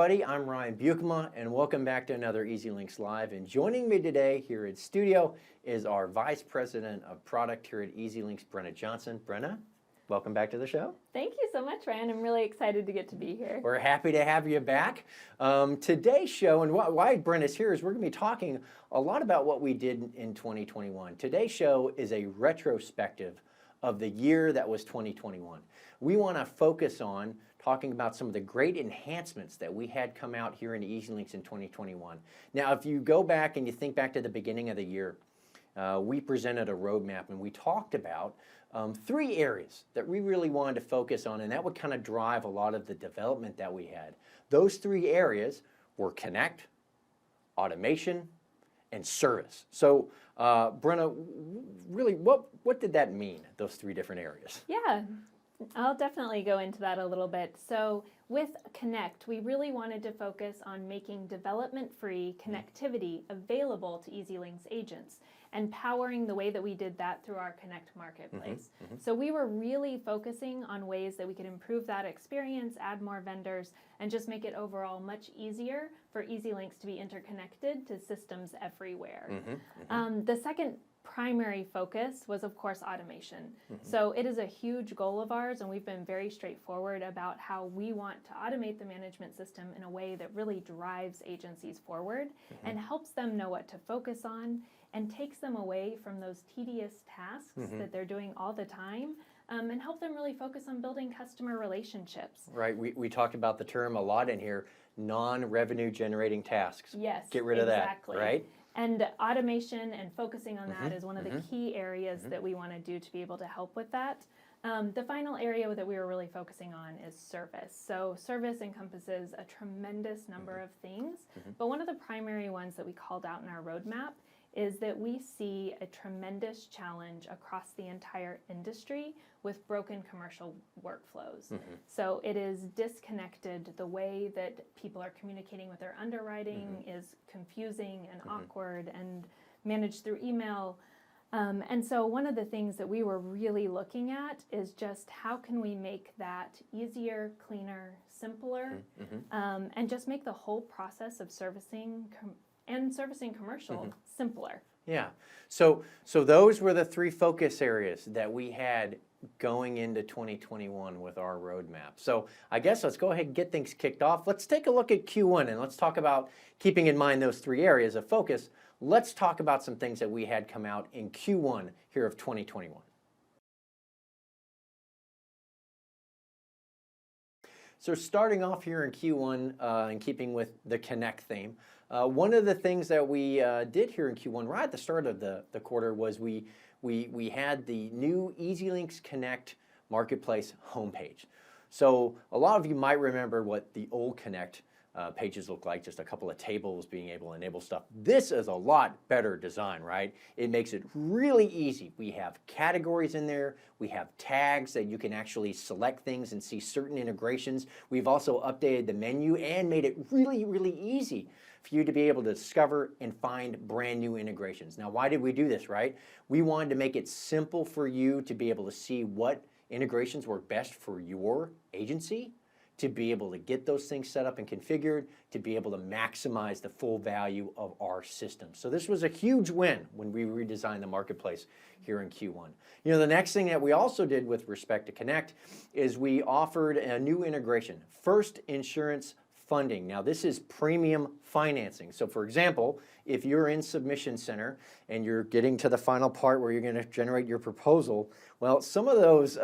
everybody. I'm Ryan Buchema, and welcome back to another EZLynx Live. And joining me today here in studio is our Vice President of Product here at EZLynx, Brenna Johnson. Brenna, welcome back to the show. Thank you so much, Ryan. I'm really excited to get to be here. We're happy to have you back. Today's show, and why Brenna's here, is we're going to be talking a lot about what we did in 2021. Today's show is a retrospective of the year that was 2021. We want to focus on talking about some of the great enhancements that we had come out here in EZLynx in 2021. Now, if you go back and you think back to the beginning of the year, we presented a roadmap and we talked about 3 areas that we really wanted to focus on, and that would kind of drive a lot of the development that we had. Those 3 areas were Connect, Automation, and Service. So, Brenna, really, what did that mean, those 3 different areas? Yeah. I'll definitely go into that a little bit. So with Connect, we really wanted to focus on making development-free connectivity available to EZLynx agents and powering the way that we did that through our Connect marketplace. So we were really focusing on ways that we could improve that experience, add more vendors, and just make it overall much easier for EZLynx to be interconnected to systems everywhere. The second primary focus was, of course, automation. So it is a huge goal of ours, and we've been very straightforward about how we want to automate the management system in a way that really drives agencies forward and helps them know what to focus on and takes them away from those tedious tasks that they're doing all the time, and help them really focus on building customer relationships. Right, we talked about the term a lot in here, non-revenue generating tasks. Yes, get rid of that, right? And automation and focusing on that is one of the key areas that we want to do to be able to help with that. The final area that we were really focusing on is service. So service encompasses a tremendous number of things, but one of the primary ones that we called out in our roadmap is that we see a tremendous challenge across the entire industry with broken commercial workflows. So it is disconnected. The way that people are communicating with their underwriting is confusing and awkward and managed through email. And so one of the things that we were really looking at is just how can we make that easier, cleaner, simpler, and just make the whole process of servicing commercial simpler. Yeah, so those were the 3 focus areas that we had going into 2021 with our roadmap. So I guess let's go ahead and get things kicked off. Let's take a look at Q1 and let's talk about keeping in mind those 3 areas of focus. Let's talk about some things that we had come out in Q1 here of 2021. So starting off here in Q1 and keeping with the Connect theme, one of the things that we did here in Q1 right at the start of the quarter was we had the new EZLynx Connect marketplace homepage. So a lot of you might remember what the old Connect pages look like, just a couple of tables being able to enable stuff. This is a lot better design, right? It makes it really easy. We have categories in there. We have tags that you can actually select things and see certain integrations. We've also updated the menu and made it really, really easy for you to be able to discover and find brand new integrations. Now, why did we do this, right? We wanted to make it simple for you to be able to see what integrations work best for your agency, to be able to get those things set up and configured, to be able to maximize the full value of our system. So this was a huge win when we redesigned the marketplace here in Q1. You know, the next thing that we also did with respect to Connect is we offered a new integration, First Insurance Funding. Now this is premium financing. So for example, if you're in Submission Center and you're getting to the final part where you're going to generate your proposal, well, some of those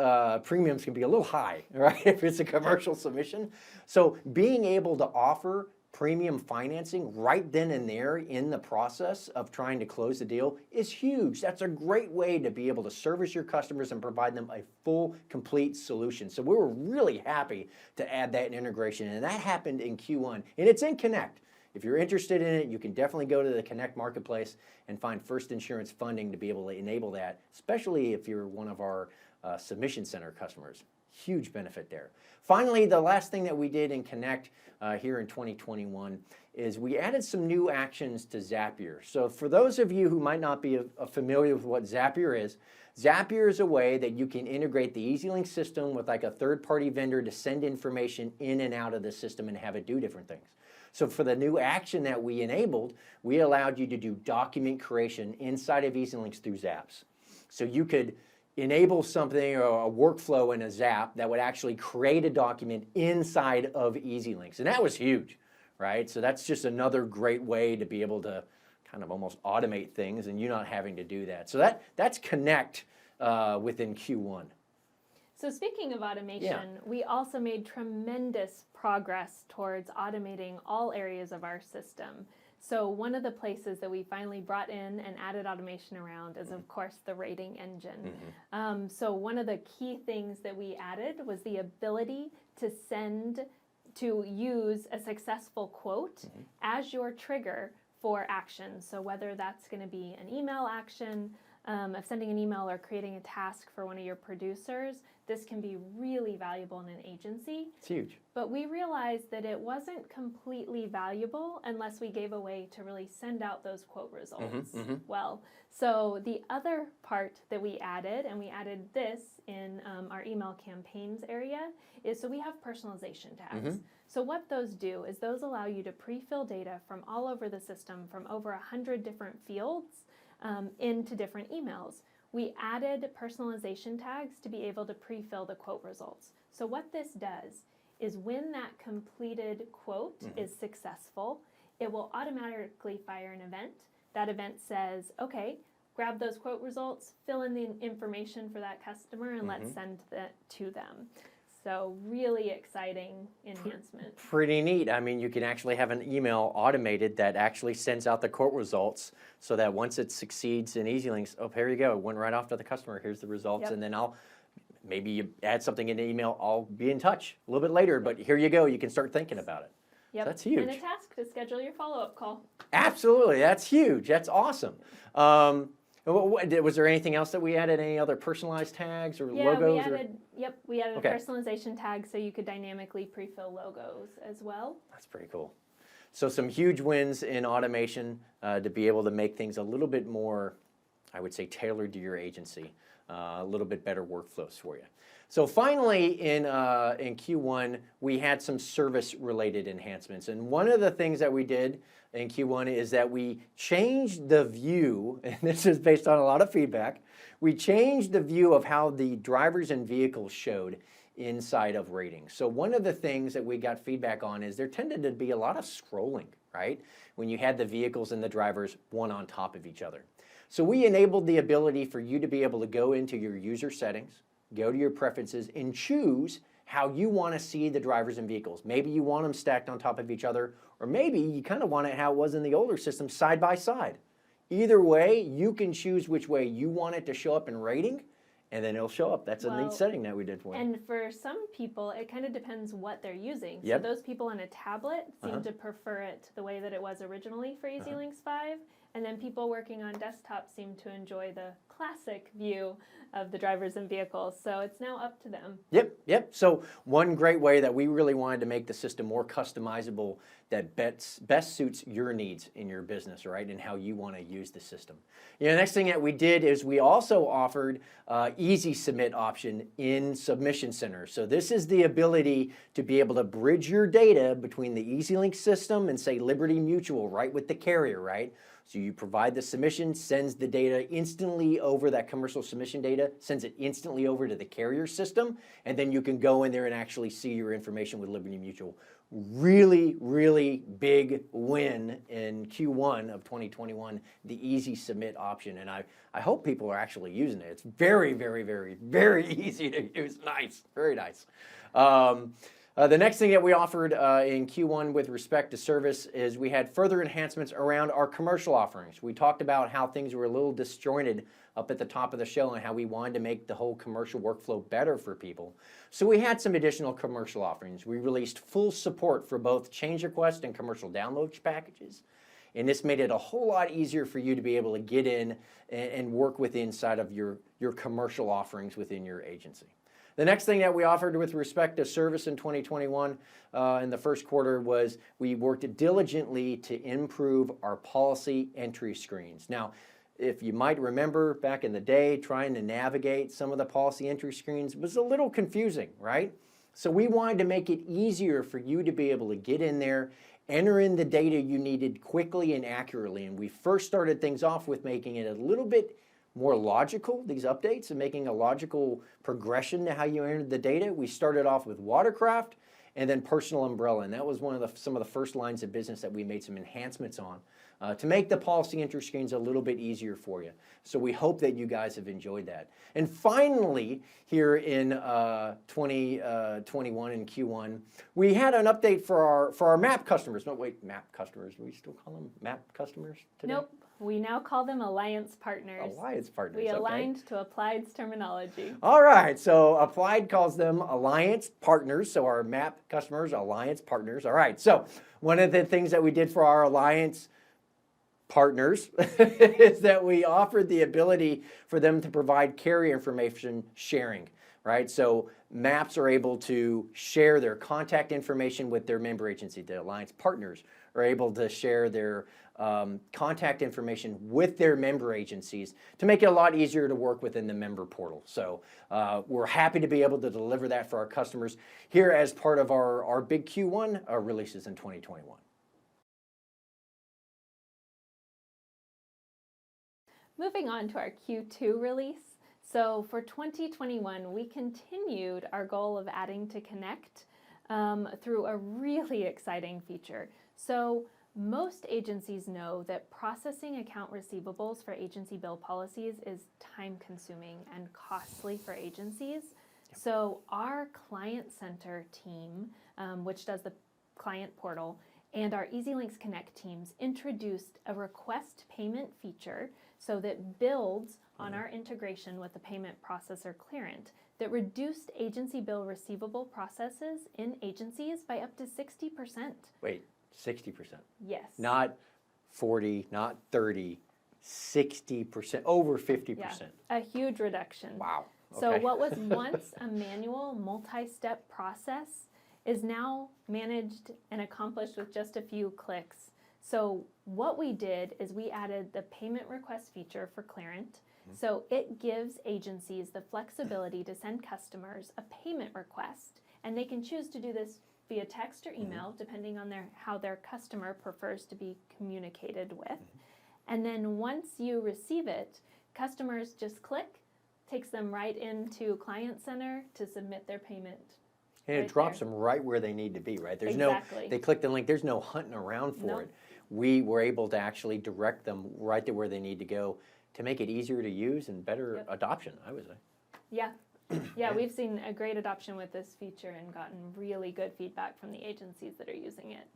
premiums can be a little high, right, if it's a commercial submission. So being able to offer premium financing right then and there in the process of trying to close the deal is huge. That's a great way to be able to service your customers and provide them a full, complete solution. So we were really happy to add that integration, and that happened in Q1, and it's in Connect. If you're interested in it, you can definitely go to the Connect Marketplace and find First Insurance Funding to be able to enable that, especially if you're one of our Submission Center customers. Huge benefit there. Finally, the last thing that we did in Connect here in 2021 is we added some new actions to Zapier. So for those of you who might not be familiar with what Zapier is Zapier is a way that you can integrate the EZLynx system with like a third-party vendor to send information in and out of the system and have it do different things. So for the new action that we enabled, we allowed you to do document creation inside of EZLynx through Zaps. So you could enable something or a workflow in a Zap that would actually create a document inside of EZLynx. And that was huge, right? So that's just another great way to be able to kind of almost automate things and you not having to do that. So that's Connect within Q1. So speaking of automation, we also made tremendous progress towards automating all areas of our system. So one of the places that we finally brought in and added automation around is, of course, the rating engine. So one of the key things that we added was the ability to use a successful quote as your trigger for action. So whether that's going to be an email action, of sending an email or creating a task for one of your producers, this can be really valuable in an agency. It's huge. But we realized that it wasn't completely valuable unless we gave a way to really send out those quote results well. So the other part that we added, and we added this in our email campaigns area, is so we have personalization tags. So what those do is those allow you to pre-fill data from all over the system, from over 100 different fields into different emails. We added personalization tags to be able to pre-fill the quote results. So what this does is when that completed quote is successful, it will automatically fire an event. That event says, okay, grab those quote results, fill in the information for that customer, and let's send that to them. So really exciting enhancement. Pretty neat. I mean, you can actually have an email automated that actually sends out the quote results so that once it succeeds in EZLynx, oh, here you go, it went right off to the customer, here's the results, and then maybe you add something in the email, I'll be in touch a little bit later, but here you go, you can start thinking about it. Yep. So that's huge. And a task to schedule your follow-up call. Absolutely, that's huge, that's awesome. Was there anything else that we added? Any other personalized tags or logos? We added a personalization tag so you could dynamically pre-fill logos as well. That's pretty cool. So some huge wins in automation to be able to make things a little bit more, I would say, tailored to your agency, a little bit better workflows for you. So finally, in Q1, we had some service-related enhancements. And one of the things that we did in Q1 is that we changed the view, and this is based on a lot of feedback, we changed the view of how the drivers and vehicles showed inside of ratings. So one of the things that we got feedback on is there tended to be a lot of scrolling, right? When you had the vehicles and the drivers one on top of each other. So we enabled the ability for you to be able to go into your user settings, go to your preferences, and choose how you want to see the drivers and vehicles. Maybe you want them stacked on top of each other, or maybe you kind of want it how it was in the older system, side by side. Either way, you can choose which way you want it to show up in rating, and then it'll show up. That's a neat setting that we did for you. And for some people, it kind of depends what they're using. So those people on a tablet seem to prefer it the way that it was originally for EZLynx 5. And then people working on desktop seem to enjoy the classic view of the drivers and vehicles. So it's now up to them. Yep. So one great way that we really wanted to make the system more customizable that best suits your needs in your business, right, and how you want to use the system. The next thing that we did is we also offered easy submit option in Submission Center. So this is the ability to be able to bridge your data between the EZLynx system and, say, Liberty Mutual, right, with the carrier, right? So you provide the submission, sends the data instantly over, that commercial submission data, sends it instantly over to the carrier system, and then you can go in there and actually see your information with Liberty Mutual. Really, really big win in Q1 of 2021, the easy submit option. And I hope people are actually using it. It's very, very, very, very easy to use. Nice, very nice. The next thing that we offered in Q1 with respect to service is we had further enhancements around our commercial offerings. We talked about how things were a little disjointed up at the top of the show and how we wanted to make the whole commercial workflow better for people. So we had some additional commercial offerings. We released full support for both change request and commercial download packages. And this made it a whole lot easier for you to be able to get in and work with inside of your commercial offerings within your agency. The next thing that we offered with respect to service in 2021 in the first quarter was we worked diligently to improve our policy entry screens. Now, if you might remember back in the day, trying to navigate some of the policy entry screens was a little confusing, right? So we wanted to make it easier for you to be able to get in there, enter in the data you needed quickly and accurately. And we first started things off with making it a little bit more logical, these updates, and making a logical progression to how you entered the data. We started off with watercraft and then personal umbrella. And that was some of the first lines of business that we made some enhancements on to make the policy entry screens a little bit easier for you. So we hope that you guys have enjoyed that. And finally, here in 2021 in Q1, we had an update for our MAP customers. No, wait, MAP customers. Do we still call them MAP customers today? Nope. We now call them Alliance Partners. Alliance Partners, We okay. aligned to Applied's terminology. All right, so Applied calls them Alliance Partners, so our MAP customers, Alliance Partners. All right, so one of the things that we did for our Alliance Partners is that we offered the ability for them to provide carrier information sharing, right? So MAPs are able to share their contact information with their member agency. The Alliance Partners are able to share their contact information with their member agencies to make it a lot easier to work within the member portal. So we're happy to be able to deliver that for our customers here as part of our big Q1 releases in 2021. Moving on to our Q2 release. So for 2021, we continued our goal of adding to Connect through a really exciting feature. So most agencies know that processing account receivables for agency bill policies is time-consuming and costly for agencies. So our Client Center team, which does the client portal, and our EZLynx Connect teams introduced a request payment feature so that builds on our integration with the payment processor Clearant that reduced agency bill receivable processes in agencies by up to 60%. Wait, 60%? Yes. Not 40, not 30, 60%, over 50%. Yeah, a huge reduction. Wow. Okay. So what was once a manual multi-step process is now managed and accomplished with just a few clicks. So what we did is we added the payment request feature for Clearant. So it gives agencies the flexibility to send customers a payment request, and they can choose to do this via text or email, depending on how their customer prefers to be communicated with. And then once you receive it, customers just click, takes them right into Client Center to submit their payment. And it drops them right where they need to be, right? There's Exactly. they click the link, there's no hunting around for it. We were able to actually direct them right to where they need to go to make it easier to use and better adoption, I would say. Yeah. Yeah, we've seen a great adoption with this feature and gotten really good feedback from the agencies that are using it.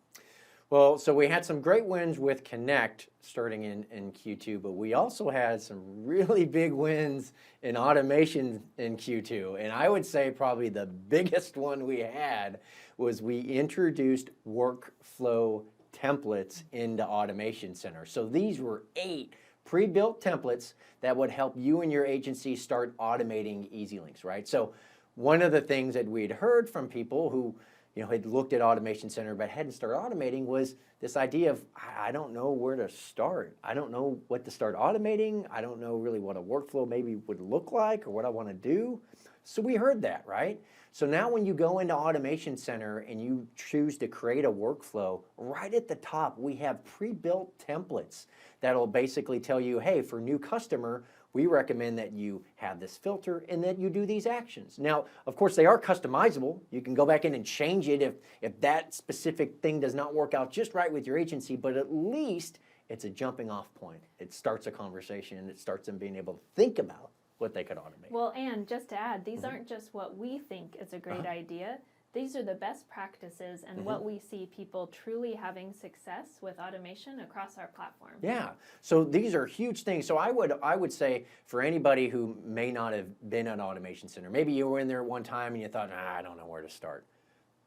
Well, so we had some great wins with Connect starting in Q2, but we also had some really big wins in automation in Q2. And I would say probably the biggest one we had was we introduced workflow templates into Automation Center. So these were 8 pre-built templates that would help you and your agency start automating EZLynx, right? So one of the things that we'd heard from people who had looked at Automation Center but hadn't started automating was this idea of, I don't know where to start. I don't know what to start automating. I don't know really what a workflow maybe would look like or what I want to do. So we heard that, right? So now when you go into Automation Center and you choose to create a workflow, right at the top we have pre-built templates that'll basically tell you, hey, for new customer, we recommend that you have this filter and that you do these actions. Now, of course, they are customizable. You can go back in and change it if that specific thing does not work out just right with your agency, but at least it's a jumping off point. It starts a conversation. It starts them being able to think about what they could automate. Well, and just to add, these aren't just what we think is a great idea. These are the best practices and what we see people truly having success with automation across our platform. Yeah, so these are huge things. So I would say for anybody who may not have been at Automation Center, maybe you were in there at one time and you thought, I don't know where to start.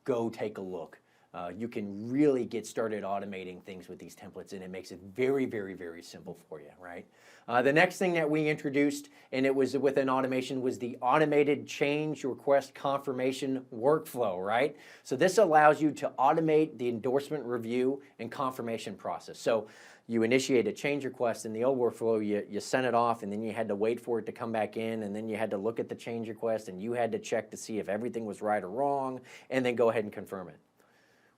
Go take a look. you can really get started automating things with these templates, and it makes it very, very, very simple for you, right? The next thing that we introduced, and it was within automation, was the automated change request confirmation workflow, right? So this allows you to automate the endorsement review and confirmation process. So you initiate a change request in the old workflow, you sent it off, and then you had to wait for it to come back in, and then you had to look at the change request, and you had to check to see if everything was right or wrong, and then go ahead and confirm it.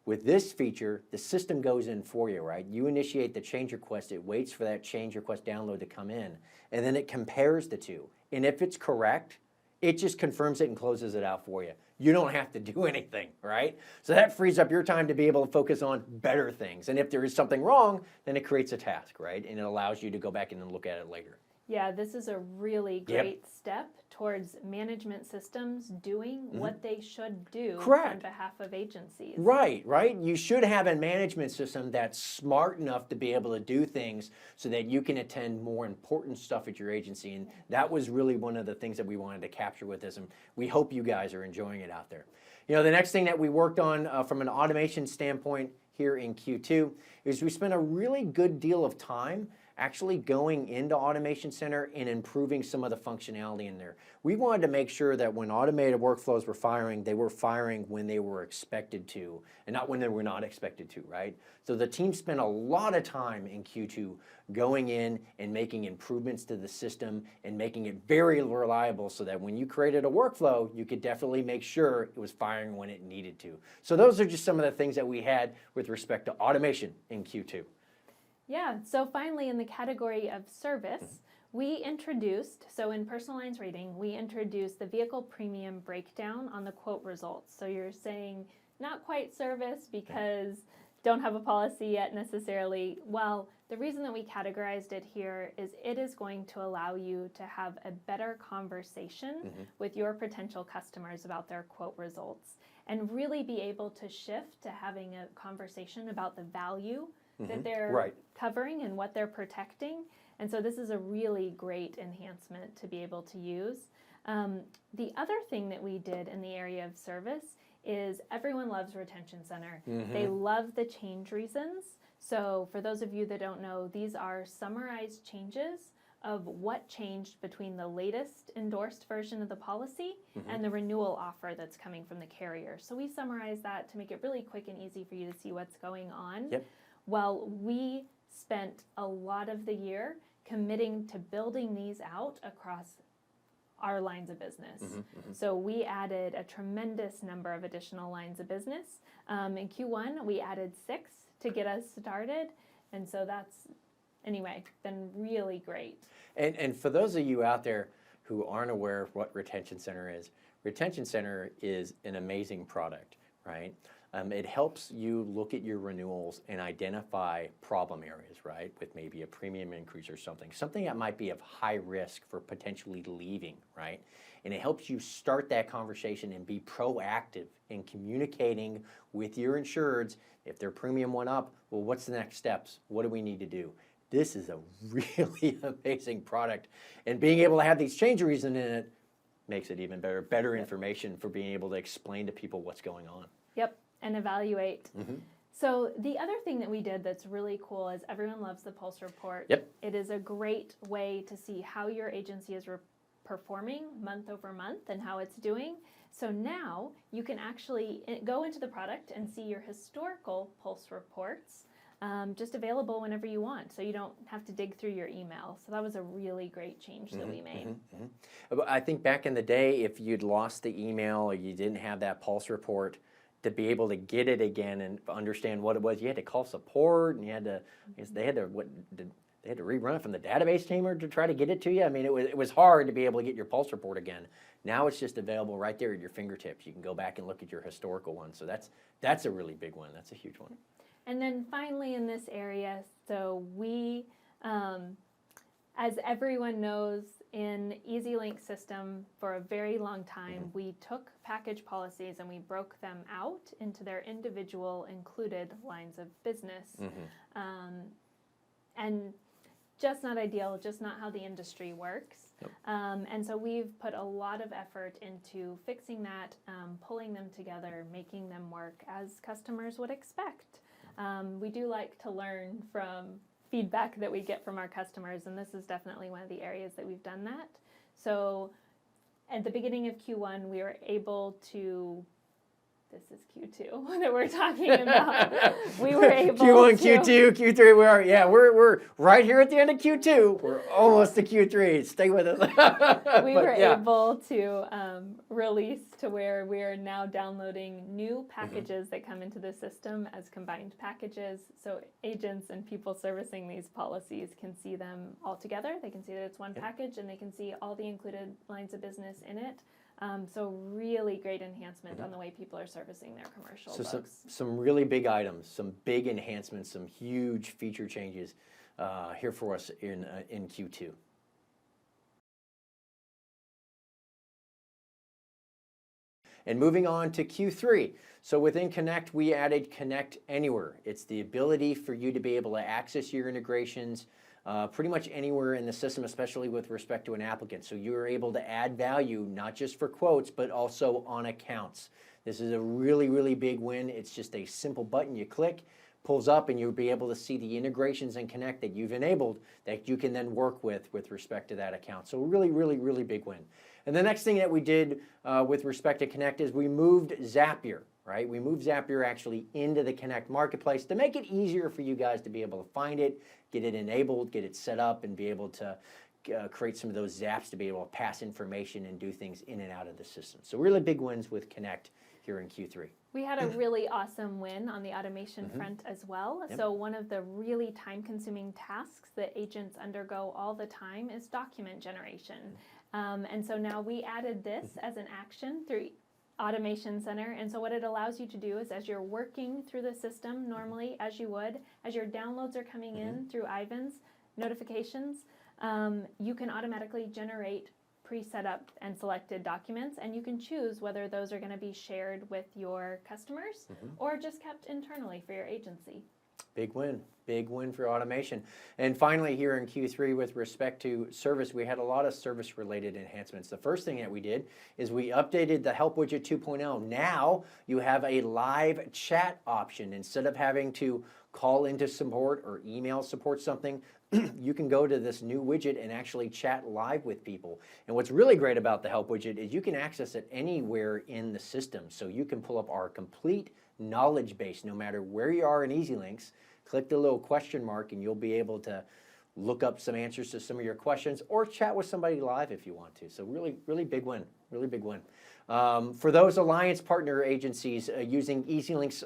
With this feature, the system goes in for you, right? You initiate the change request, it waits for that change request download to come in, and then it compares the two. And if it's correct, it just confirms it and closes it out for you. You don't have to do anything, right? So that frees up your time to be able to focus on better things. And if there is something wrong, then it creates a task, right? And it allows you to go back in and look at it later. Yeah, this is a really great step towards management systems doing what they should do on behalf of agencies. Right. You should have a management system that's smart enough to be able to do things so that you can attend more important stuff at your agency. And that was really one of the things that we wanted to capture with this. And we hope you guys are enjoying it out there. You know, the next thing that we worked on from an automation standpoint here in Q2 is we spent a really good deal of time actually going into Automation Center and improving some of the functionality in there. We wanted to make sure that when automated workflows were firing, they were firing when they were expected to, and not when they were not expected to, right? So the team spent a lot of time in Q2 going in and making improvements to the system and making it very reliable so that when you created a workflow, you could definitely make sure it was firing when it needed to. So those are just some of the things that we had with respect to automation in Q2. Yeah, so finally in the category of service, we introduced, so in personal lines rating, we introduced the vehicle premium breakdown on the quote results. So you're saying not quite service because don't have a policy yet necessarily. Well, the reason that we categorized it here is it is going to allow you to have a better conversation with your potential customers about their quote results and really be able to shift to having a conversation about the value that they're covering and what they're protecting. And so this is a really great enhancement to be able to use. The other thing that we did in the area of service is everyone loves Retention Center. They love the change reasons. So for those of you that don't know, these are summarized changes of what changed between the latest endorsed version of the policy and the renewal offer that's coming from the carrier. So we summarize that to make it really quick and easy for you to see what's going on. Well, we spent a lot of the year committing to building these out across our lines of business. So we added a tremendous number of additional lines of business. In Q1, we added 6 to get us started. And so that's, anyway, been really great. And for those of you out there who aren't aware of what Retention Center is an amazing product, right? It helps you look at your renewals and identify problem areas, right? With maybe a premium increase or something that might be of high risk for potentially leaving, right? And it helps you start that conversation and be proactive in communicating with your insureds. If their premium went up, well, what's the next steps? What do we need to do? This is a really amazing product. And being able to have these change reasons in it makes it even better information for being able to explain to people what's going on. Yep. And evaluate. So the other thing that we did that's really cool is everyone loves the Pulse Report. It is a great way to see how your agency is performing month over month and how it's doing. So now you can actually go into the product and see your historical Pulse Reports just available whenever you want. So you don't have to dig through your email. So that was a really great change that we made. I think back in the day, if you'd lost the email or you didn't have that Pulse Report, to be able to get it again and understand what it was, you had to call support, and you had to, they had to rerun it from the database team to try to get it to you. I mean, it was hard to be able to get your Pulse Report again. Now it's just available right there at your fingertips. You can go back and look at your historical one. So that's a really big one. That's a huge one. And then finally in this area, so we, as everyone knows, in EZLynx system for a very long time, we took package policies and we broke them out into their individual included lines of business. And just not ideal, just not how the industry works. And so we've put a lot of effort into fixing that, pulling them together, making them work as customers would expect. We do like to learn from feedback that we get from our customers, and this is definitely one of the areas that we've done that. So at the beginning of Q1, we were able to, this is Q2 that we're talking about. We were able Q1, to, Q2, Q3, we're right here at the end of Q2. We're almost to Q3. Stay with us. we were able to release to where we are now downloading new packages that come into the system as combined packages. So agents and people servicing these policies can see them all together. They can see that it's one package, and they can see all the included lines of business in it. So really great enhancement on the way people are servicing their commercial books. Some really big items, some big enhancements, some huge feature changes here for us in Q2. And moving on to Q3. So within Connect, we added Connect Anywhere. It's the ability for you to be able to access your integrations pretty much anywhere in the system, especially with respect to an applicant. So you're able to add value, not just for quotes, but also on accounts. This is a really, really big win. It's just a simple button you click, pulls up, and you'll be able to see the integrations in Connect that you've enabled that you can then work with respect to that account. So really, really, really big win. And the next thing that we did with respect to Connect is we moved Zapier. Right? We moved Zapier actually into the Connect marketplace to make it easier for you guys to be able to find it, get it enabled, get it set up, and be able to create some of those zaps to be able to pass information and do things in and out of the system. So really big wins with Connect here in Q3. We had a really awesome win on the automation front as well. Yep. So one of the really time-consuming tasks that agents undergo all the time is document generation. And so now we added this as an action through Automation Center. And so what it allows you to do is, as you're working through the system normally, as you would, as your downloads are coming in through Ivan's notifications, you can automatically generate pre-set up and selected documents, and you can choose whether those are going to be shared with your customers or just kept internally for your agency. Big win for automation. And finally, here in Q3, with respect to service, we had a lot of service-related enhancements. The first thing that we did is we updated the Help Widget 2.0. Now you have a live chat option. Instead of having to call into support or email support something, you can go to this new widget and actually chat live with people. And what's really great about the Help Widget is you can access it anywhere in the system. So you can pull up our complete knowledge base no matter where you are in EZLynx. Click the little question mark and you'll be able to look up some answers to some of your questions or chat with somebody live if you want to. So really, really big win, really big win. For those alliance partner agencies using EZLynx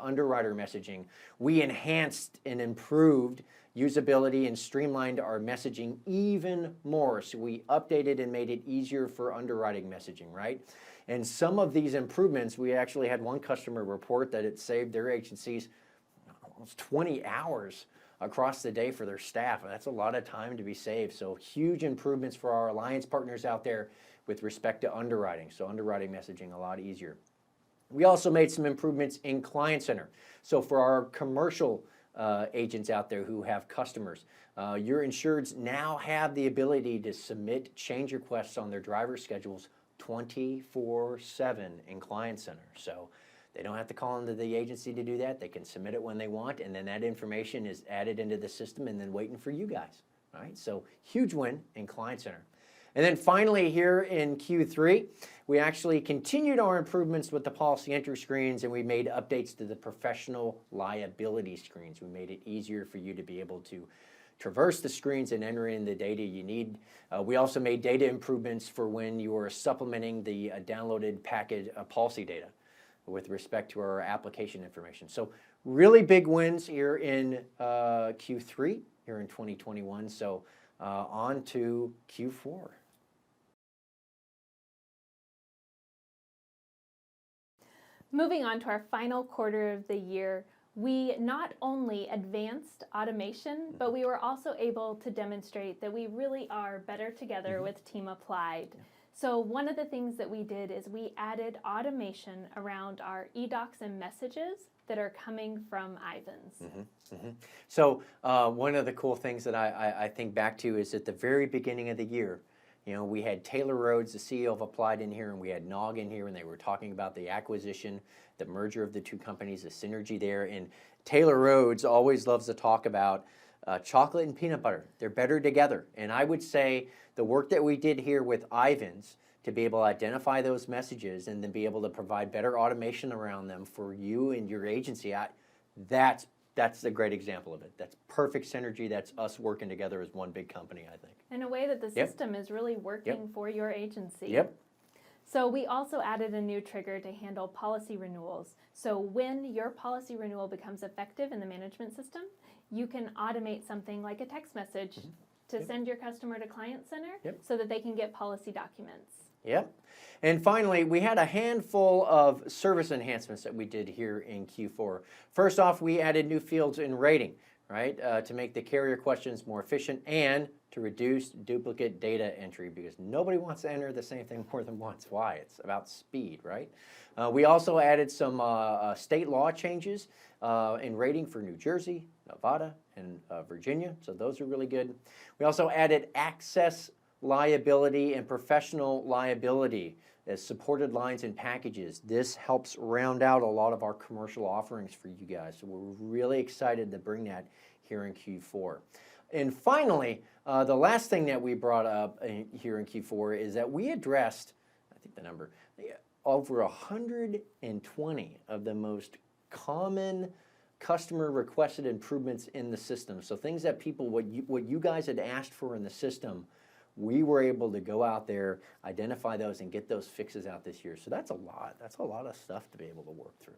underwriter messaging, we enhanced and improved usability and streamlined our messaging even more. So we updated and made it easier for underwriting messaging, right? And some of these improvements, we actually had one customer report that it saved their agencies almost 20 hours across the day for their staff. That's a lot of time to be saved. So huge improvements for our alliance partners out there with respect to underwriting. So underwriting messaging a lot easier. We also made some improvements in Client Center. So for our commercial agents out there who have customers, your insureds now have the ability to submit change requests on their driver schedules 24/7 in Client Center. So they don't have to call into the agency to do that. They can submit it when they want, and then that information is added into the system and then waiting for you guys. Right? So huge win in Client Center. And then finally here in Q3, we actually continued our improvements with the policy entry screens, and we made updates to the professional liability screens. We made it easier for you to be able to traverse the screens and enter in the data you need. We also made data improvements for when you are supplementing the downloaded package policy data with respect to our application information. So really big wins here in Q3, here in 2021. So on to Q4. Moving on to our final quarter of the year, we not only advanced automation, but we were also able to demonstrate that we really are better together with Team Applied. Yeah. So one of the things that we did is we added automation around our eDocs and messages that are coming from Ivan's. So one of the cool things that I think back to is at the very beginning of the year, You know, we had Taylor Rhodes, the CEO of Applied, in here, and we had Nog in here, and they were talking about the acquisition, the merger of the two companies, the synergy there. And Taylor Rhodes always loves to talk about chocolate and peanut butter. They're better together. And I would say the work that we did here with Ivans to be able to identify those messages and then be able to provide better automation around them for you and your agency, that's a great example of it. That's perfect synergy. That's us working together as one big company, I think. In a way that the system is really working for your agency. Yep. So we also added a new trigger to handle policy renewals. So when your policy renewal becomes effective in the management system, you can automate something like a text message to send your customer to Client Center so that they can get policy documents. Yep. And finally, we had a handful of service enhancements that we did here in Q4. First off, we added new fields in rating, right, to make the carrier questions more efficient and to reduce duplicate data entry, because nobody wants to enter the same thing more than once. Why? It's about speed, right? We also added some state law changes in rating for New Jersey, Nevada, and Virginia, so those are really good. We also added access liability and professional liability as supported lines and packages. This helps round out a lot of our commercial offerings for you guys. So we're really excited to bring that here in Q4. And finally, the last thing that we brought up here in Q4 is that we addressed, I think the number, over 120 of the most common customer requested improvements in the system. So things that people, what you guys had asked for in the system, we were able to go out there, identify those, and get those fixes out this year. So that's a lot. That's a lot of stuff to be able to work through.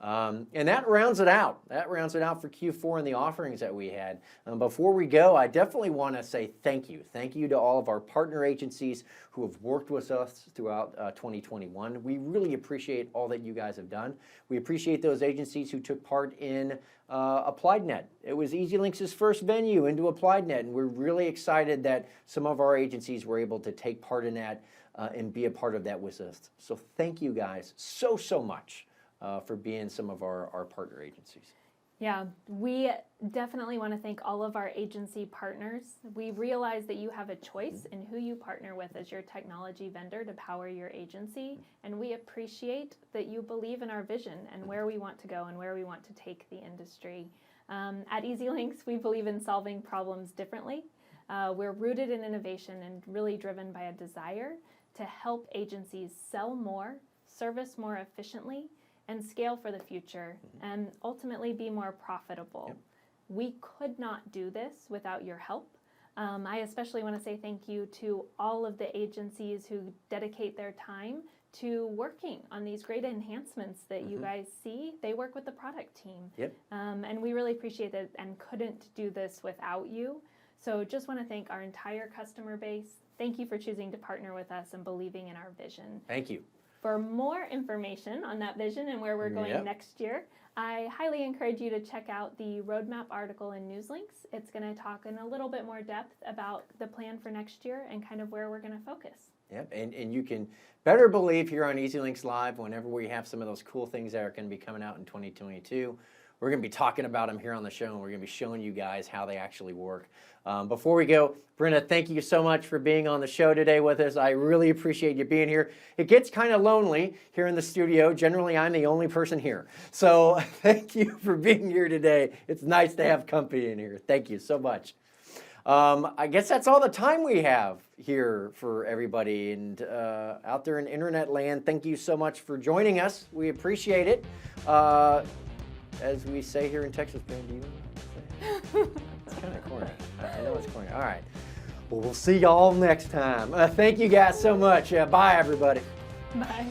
And that rounds it out. That rounds it out for Q4 and the offerings that we had. Before we go, I definitely want to say thank you. Thank you to all of our partner agencies who have worked with us throughout 2021. We really appreciate all that you guys have done. We appreciate those agencies who took part in AppliedNet. It was EZLynx's first venue into AppliedNet, and we're really excited that some of our agencies were able to take part in that and be a part of that with us. So thank you guys so much for being some of our partner agencies. Yeah, we definitely want to thank all of our agency partners. We realize that you have a choice in who you partner with as your technology vendor to power your agency, and we appreciate that you believe in our vision and where we want to go and where we want to take the industry. At EZLynx, we believe in solving problems differently. We're rooted in innovation and really driven by a desire to help agencies sell more, service more efficiently, and scale for the future, and ultimately be more profitable. Yep. We could not do this without your help. I especially want to say thank you to all of the agencies who dedicate their time to working on these great enhancements that you guys see. They work with the product team. Yep. And we really appreciate that and couldn't do this without you. So just want to thank our entire customer base. Thank you for choosing to partner with us and believing in our vision. Thank you. For more information on that vision and where we're going next year, I highly encourage you to check out the roadmap article in EZLynx. It's going to talk in a little bit more depth about the plan for next year and kind of where we're going to focus. Yep, and you can better believe here on EZLynx Live, whenever we have some of those cool things that are going to be coming out in 2022, we're going to be talking about them here on the show, and we're going to be showing you guys how they actually work. Before we go, Brenna, thank you so much for being on the show today with us. I really appreciate you being here. It gets kind of lonely here in the studio. Generally, I'm the only person here. So thank you for being here today. It's nice to have company in here. Thank you so much. I guess that's all the time we have here for everybody. And out there in internet land, thank you so much for joining us. We appreciate it. As we say here in Texas, man, do you say it? It's kind of corny. I know it's corny. All right. Well, we'll see y'all next time. Thank you guys so much. Bye, everybody. Bye.